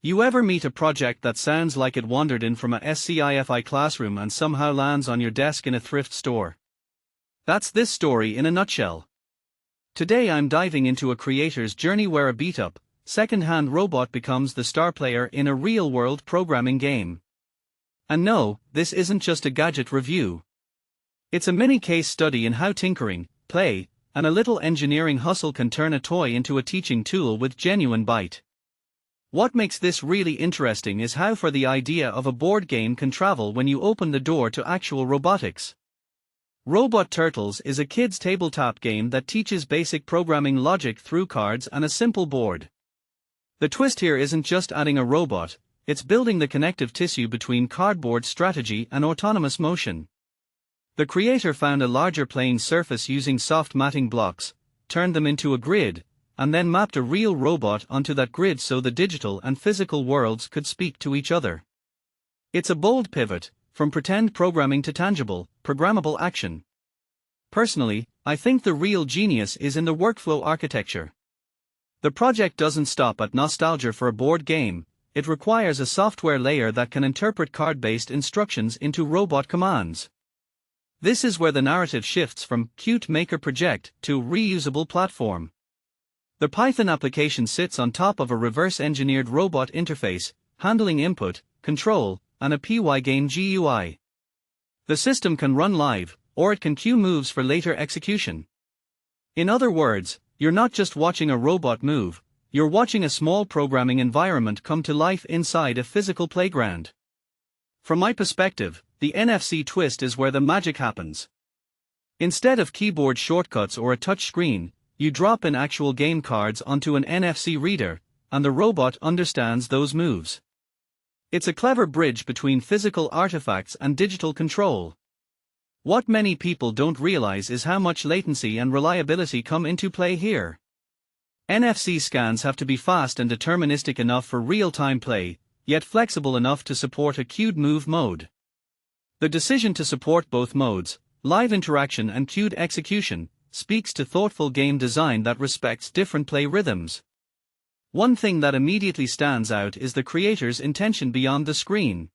You ever meet a project that sounds like it wandered in from a SCIFI classroom and somehow lands on your desk in a thrift store? That's this story in a nutshell. Today I'm diving into a creator's journey where a beat-up, second-hand robot becomes the star player in a real-world programming game. And no, this isn't just a gadget review. It's a mini case study in how tinkering, play, and a little engineering hustle can turn a toy into a teaching tool with genuine bite. What makes this really interesting is how far the idea of a board game can travel when you open the door to actual robotics. Robot Turtles is a kid's tabletop game that teaches basic programming logic through cards and a simple board. The twist here isn't just adding a robot, it's building the connective tissue between cardboard strategy and autonomous motion. The creator found a larger playing surface using soft matting blocks, turned them into a grid, and then mapped a real robot onto that grid so the digital and physical worlds could speak to each other. It's a bold pivot, from pretend programming to tangible, programmable action. Personally, I think the real genius is in the workflow architecture. The project doesn't stop at nostalgia for a board game, it requires a software layer that can interpret card-based instructions into robot commands. This is where the narrative shifts from cute maker project to reusable platform. The Python application sits on top of a reverse-engineered robot interface, handling input, control, and a PyGame GUI. The system can run live, or it can queue moves for later execution. In other words, you're not just watching a robot move, you're watching a small programming environment come to life inside a physical playground. From my perspective, the NFC twist is where the magic happens. Instead of keyboard shortcuts or a touch screen, you drop in actual game cards onto an NFC reader, and the robot understands those moves. It's a clever bridge between physical artifacts and digital control. What many people don't realize is how much latency and reliability come into play here. NFC scans have to be fast and deterministic enough for real-time play, yet flexible enough to support a queued move mode. The decision to support both modes, live interaction and queued execution, speaks to thoughtful game design that respects different play rhythms. One thing that immediately stands out is the creator's intention beyond the screen.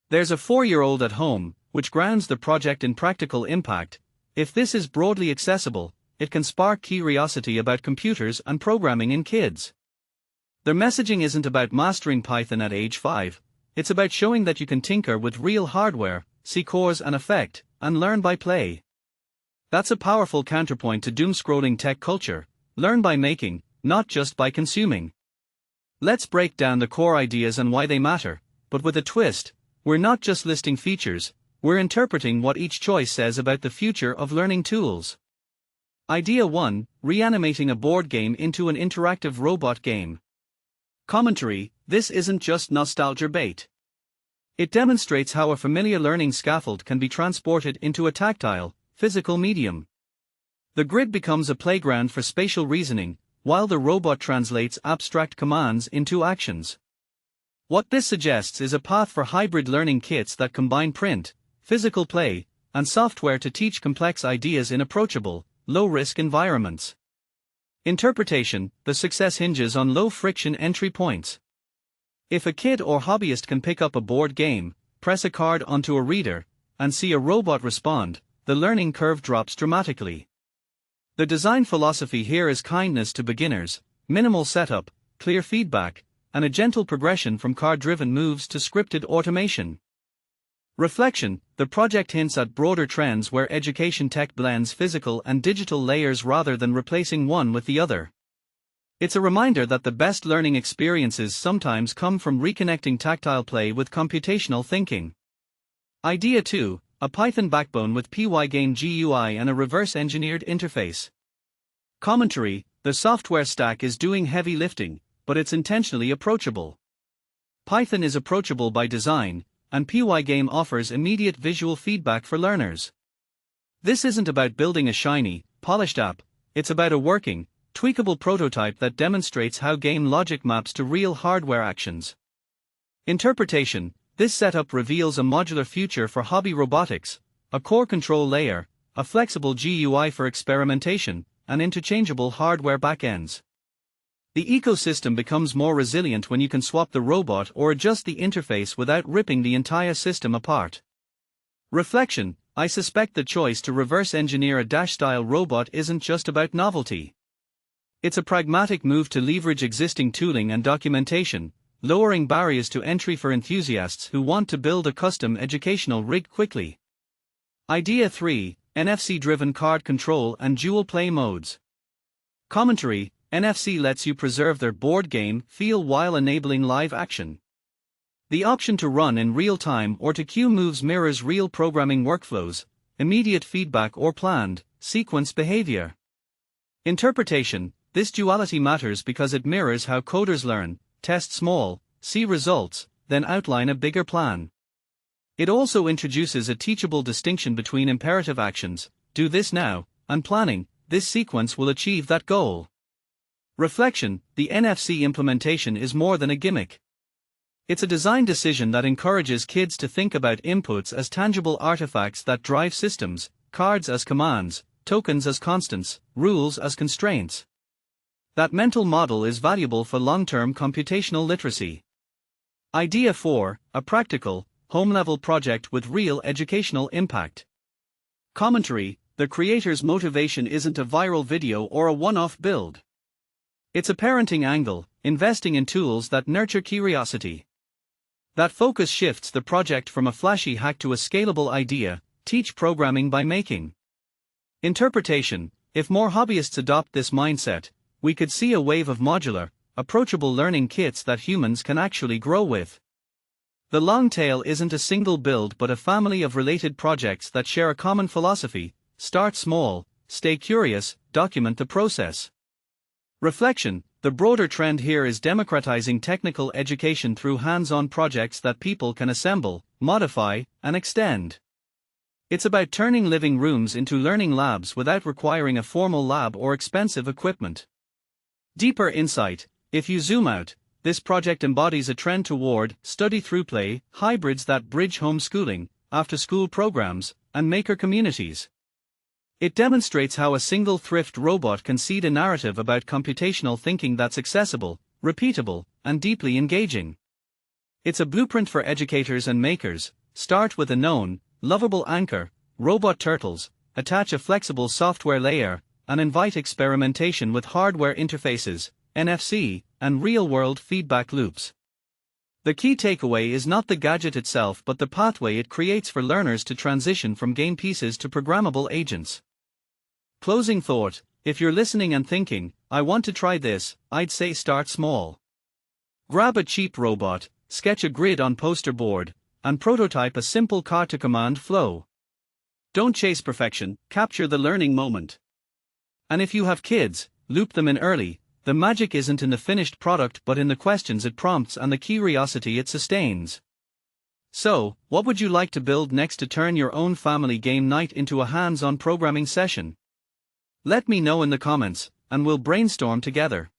There's a 4-year-old at home, which grounds the project in practical impact. If this is broadly accessible, it can spark curiosity about computers and programming in kids. Their messaging isn't about mastering Python at age 5, it's about showing that you can tinker with real hardware, see cause and effect, and learn by play. That's a powerful counterpoint to doom-scrolling tech culture: learn by making, not just by consuming. Let's break down the core ideas and why they matter, but with a twist. We're not just listing features, we're interpreting what each choice says about the future of learning tools. Idea 1: reanimating a board game into an interactive robot game. Commentary: this isn't just nostalgia bait. It demonstrates how a familiar learning scaffold can be transported into a tactile, physical medium. The grid becomes a playground for spatial reasoning, while the robot translates abstract commands into actions. What this suggests is a path for hybrid learning kits that combine print, physical play, and software to teach complex ideas in approachable, low-risk environments. Interpretation: the success hinges on low-friction entry points. If a kid or hobbyist can pick up a board game, press a card onto a reader, and see a robot respond, the learning curve drops dramatically. The design philosophy here is kindness to beginners, minimal setup, clear feedback, and a gentle progression from card-driven moves to scripted automation. Reflection: the project hints at broader trends where education tech blends physical and digital layers rather than replacing one with the other. It's a reminder that the best learning experiences sometimes come from reconnecting tactile play with computational thinking. Idea 2: a Python backbone with PyGame GUI and a reverse-engineered interface. Commentary: the software stack is doing heavy lifting, but it's intentionally approachable. Python is approachable by design, and PyGame offers immediate visual feedback for learners. This isn't about building a shiny, polished app, it's about a working, tweakable prototype that demonstrates how game logic maps to real hardware actions. Interpretation: this setup reveals a modular future for hobby robotics, a core control layer, a flexible GUI for experimentation, and interchangeable hardware backends. The ecosystem becomes more resilient when you can swap the robot or adjust the interface without ripping the entire system apart. Reflection: I suspect the choice to reverse engineer a Dash-style robot isn't just about novelty. It's a pragmatic move to leverage existing tooling and documentation, lowering barriers to entry for enthusiasts who want to build a custom educational rig quickly. Idea 3: NFC-driven card control and dual play modes. Commentary: NFC lets you preserve their board game feel while enabling live action. The option to run in real time or to cue moves mirrors real programming workflows, immediate feedback or planned, sequence behavior. Interpretation: this duality matters because it mirrors how coders learn, test small, see results, then outline a bigger plan. It also introduces a teachable distinction between imperative actions, do this now, and planning, this sequence will achieve that goal. Reflection: the NFC implementation is more than a gimmick. It's a design decision that encourages kids to think about inputs as tangible artifacts that drive systems, cards as commands, tokens as constants, rules as constraints. That mental model is valuable for long-term computational literacy. Idea 4: a practical, home-level project with real educational impact. Commentary: the creator's motivation isn't a viral video or a one-off build. It's a parenting angle, investing in tools that nurture curiosity. That focus shifts the project from a flashy hack to a scalable idea, teach programming by making. Interpretation: if more hobbyists adopt this mindset, we could see a wave of modular, approachable learning kits that humans can actually grow with. The long tail isn't a single build but a family of related projects that share a common philosophy: start small, stay curious, document the process. Reflection: the broader trend here is democratizing technical education through hands-on projects that people can assemble, modify, and extend. It's about turning living rooms into learning labs without requiring a formal lab or expensive equipment. Deeper insight: if you zoom out, this project embodies a trend toward study through play, hybrids that bridge homeschooling, after-school programs, and maker communities. It demonstrates how a single thrift robot can seed a narrative about computational thinking that's accessible, repeatable, and deeply engaging. It's a blueprint for educators and makers: start with a known, lovable anchor, robot turtles, attach a flexible software layer, and invite experimentation with hardware interfaces, NFC, and real-world feedback loops. The key takeaway is not the gadget itself but the pathway it creates for learners to transition from game pieces to programmable agents. Closing thought: if you're listening and thinking, I want to try this, I'd say start small. Grab a cheap robot, sketch a grid on poster board, and prototype a simple card-to-command flow. Don't chase perfection, capture the learning moment. And if you have kids, loop them in early. The magic isn't in the finished product but in the questions it prompts and the curiosity it sustains. So, what would you like to build next to turn your own family game night into a hands-on programming session? Let me know in the comments, and we'll brainstorm together.